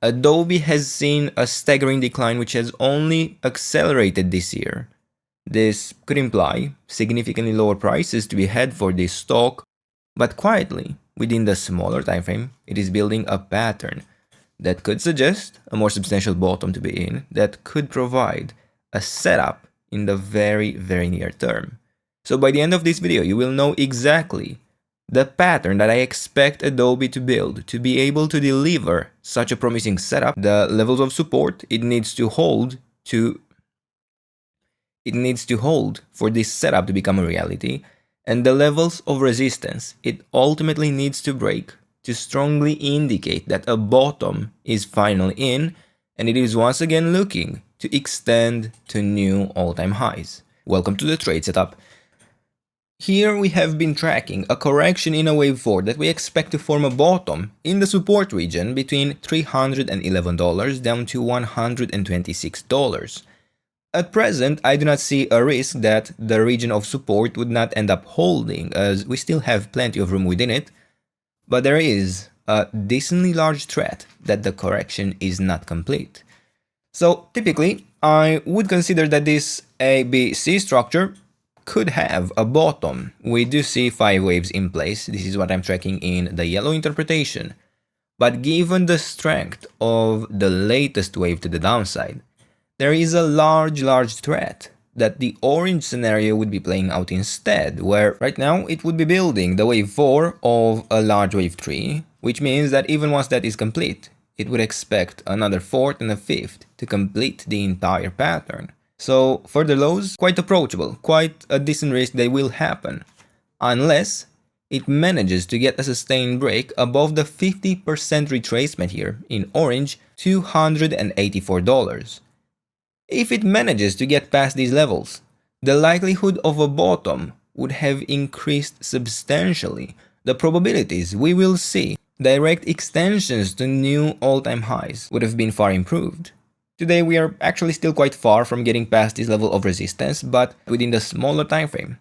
Adobe has seen a staggering decline which has only accelerated this year. This could imply significantly lower prices to be had for this stock, but quietly, within the smaller time frame, it is building a pattern that could suggest a more substantial bottom to be in that could provide a setup in the very near term. So by the end of this video, you will know exactly the pattern that I expect Adobe to build to be able to deliver such a promising setup, the levels of support it needs to hold for this setup to become a reality, and the levels of resistance it ultimately needs to break to strongly indicate that a bottom is finally in and it is once again looking to extend to new all-time highs. Welcome to the trade setup. Here we have been tracking a correction in a wave 4 that we expect to form a bottom in the support region between $311 down to $126. At present, I do not see a risk that the region of support would not end up holding, as we still have plenty of room within it, but there is a decently large threat that the correction is not complete. So typically, I would consider that this ABC structure could have a bottom. We do see 5 waves in place. This is what I'm tracking in the yellow interpretation. But given the strength of the latest wave to the downside, there is a large threat that the orange scenario would be playing out instead, where right now it would be building the wave 4 of a large wave 3, which means that even once that is complete, it would expect another 4th and a 5th to complete the entire pattern. So further lows, quite approachable, quite a decent risk they will happen, unless it manages to get a sustained break above the 50% retracement here in orange, $284. If it manages to get past these levels, the likelihood of a bottom would have increased substantially. The probabilities we will see direct extensions to new all-time highs would have been far improved. Today we are actually still quite far from getting past this level of resistance, but within the smaller time frame,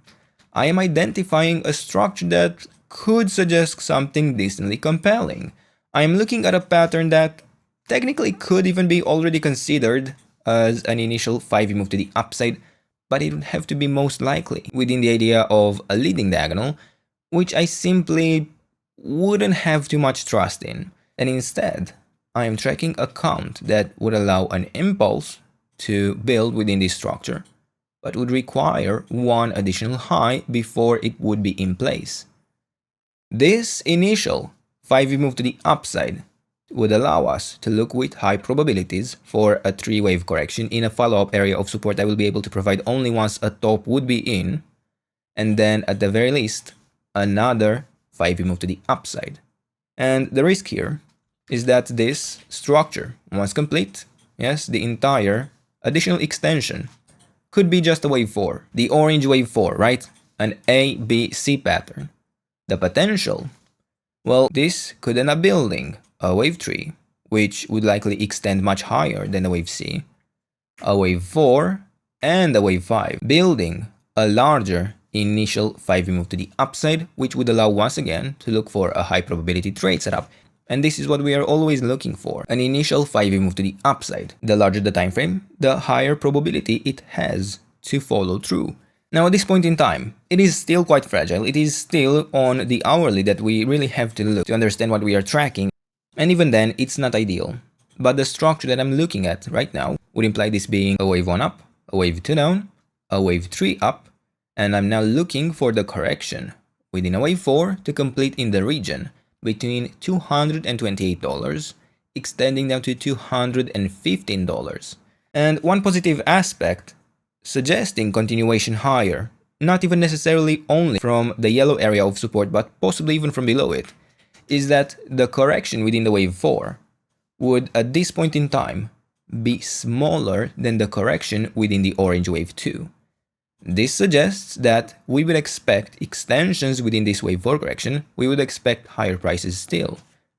I am identifying a structure that could suggest something decently compelling. I am looking at a pattern that technically could even be already considered as an initial 5V move to the upside, but it would have to be most likely within the idea of a leading diagonal, which I simply wouldn't have too much trust in, and instead I am tracking a count that would allow an impulse to build within this structure, but would require one additional high before it would be in place. This initial 5V move to the upside would allow us to look with high probabilities for a 3-wave correction in a follow-up area of support I will be able to provide only once a top would be in, and then at the very least, another 5V move to the upside. And the risk here is that this structure, once complete, yes, the entire additional extension, could be just a wave 4, the orange wave 4, right? An ABC pattern. The potential, well, this could end up building a wave 3, which would likely extend much higher than a wave C, a wave 4, and a wave 5, building a larger initial 5V move to the upside, which would allow once again to look for a high probability trade setup. And this is what we are always looking for, an initial 5V move to the upside. The larger the time frame, the higher probability it has to follow through. Now at this point in time, it is still quite fragile. It is still on the hourly that we really have to look to understand what we are tracking. And even then, it's not ideal. But the structure that I'm looking at right now would imply this being a wave 1 up, a wave 2 down, a wave 3 up, and I'm now looking for the correction within a wave 4 to complete in the region between $228, extending down to $215. And one positive aspect suggesting continuation higher, not even necessarily only from the yellow area of support, but possibly even from below it, is that the correction within the wave 4 would at this point in time be smaller than the correction within the orange wave 2. This suggests that we would expect extensions within this wave 4 correction, we would expect higher prices still.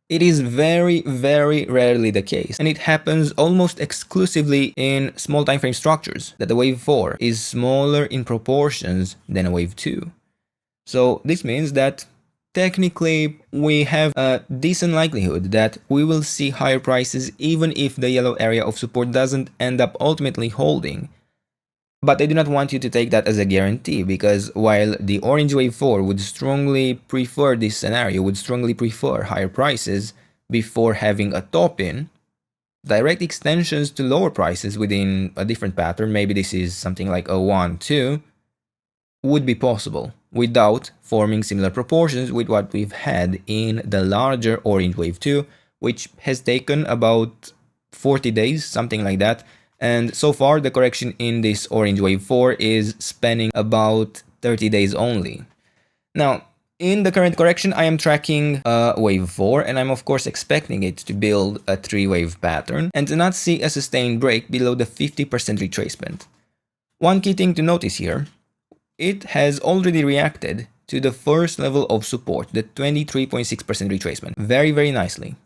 It is very rarely the case, and it happens almost exclusively in small time frame structures, that the wave 4 is smaller in proportions than a wave 2. So this means that technically we have a decent likelihood that we will see higher prices even if the yellow area of support doesn't end up ultimately holding. But I do not want you to take that as a guarantee, because while the orange wave 4 would strongly prefer this scenario, would strongly prefer higher prices before having a top in, direct extensions to lower prices within a different pattern, maybe this is something like a 1-2, would be possible without forming similar proportions with what we've had in the larger orange wave 2, which has taken about 40 days, something like that. And so far, the correction in this orange wave 4 is spanning about 30 days only. Now, in the current correction, I am tracking wave 4, and I'm of course expecting it to build a 3-wave pattern and to not see a sustained break below the 50% retracement. One key thing to notice here, it has already reacted to the first level of support, the 23.6% retracement, very nicely.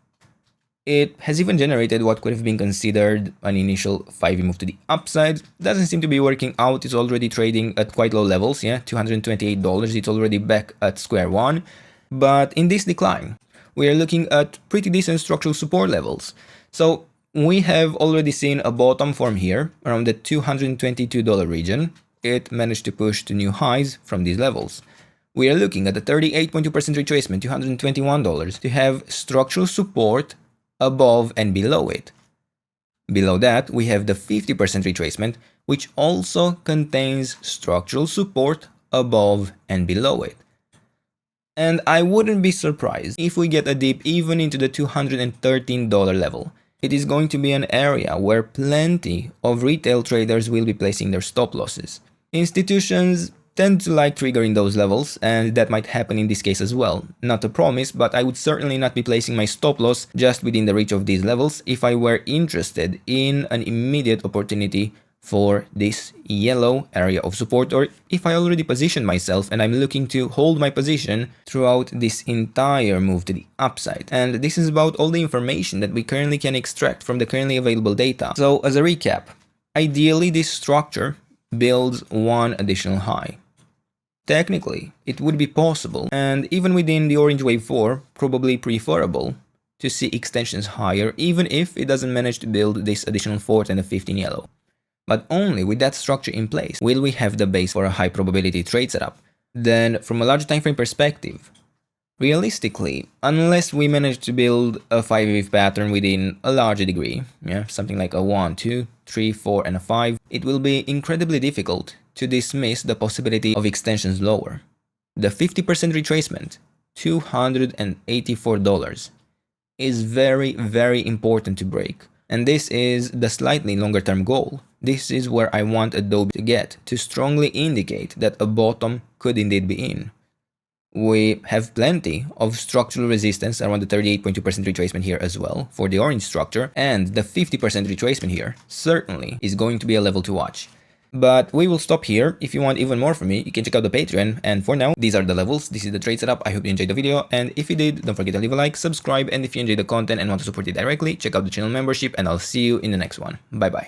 It has even generated what could have been considered an initial 5-way move to the upside. Doesn't seem to be working out. It's already trading at quite low levels, yeah, $228. It's already back at square one. But in this decline, we are looking at pretty decent structural support levels. So we have already seen a bottom form here around the $222 region. It managed to push to new highs from these levels. We are looking at the 38.2% retracement, $221, to have structural support above and below it. Below that, we have the 50% retracement, which also contains structural support above and below it. And I wouldn't be surprised if we get a dip even into the $213 level. It is going to be an area where plenty of retail traders will be placing their stop losses. Institutions tend to like triggering those levels, and that might happen in this case as well. Not a promise, but I would certainly not be placing my stop loss just within the reach of these levels if I were interested in an immediate opportunity for this yellow area of support, or if I already positioned myself and I'm looking to hold my position throughout this entire move to the upside. And this is about all the information that we currently can extract from the currently available data. So as a recap, ideally this structure builds one additional high. Technically, it would be possible, and even within the orange wave 4, probably preferable, to see extensions higher even if it doesn't manage to build this additional 4th and a 5th in yellow. But only with that structure in place will we have the base for a high probability trade setup. Then, from a larger time frame perspective, realistically, unless we manage to build a 5-wave pattern within a larger degree, yeah, something like a 1, 2, 3, 4, and a 5, it will be incredibly difficult to dismiss the possibility of extensions lower. The 50% retracement, $284, is very important to break. And this is the slightly longer term goal. This is where I want Adobe to get to strongly indicate that a bottom could indeed be in. We have plenty of structural resistance around the 38.2% retracement here as well for the orange structure, and the 50% retracement here certainly is going to be a level to watch. But we will stop here. If you want even more from me, you can check out the Patreon. And for now, these are the levels. This is the trade setup. I hope you enjoyed the video. And if you did, don't forget to leave a like, subscribe, and if you enjoyed the content and want to support it directly, check out the channel membership, and I'll see you in the next one. Bye bye.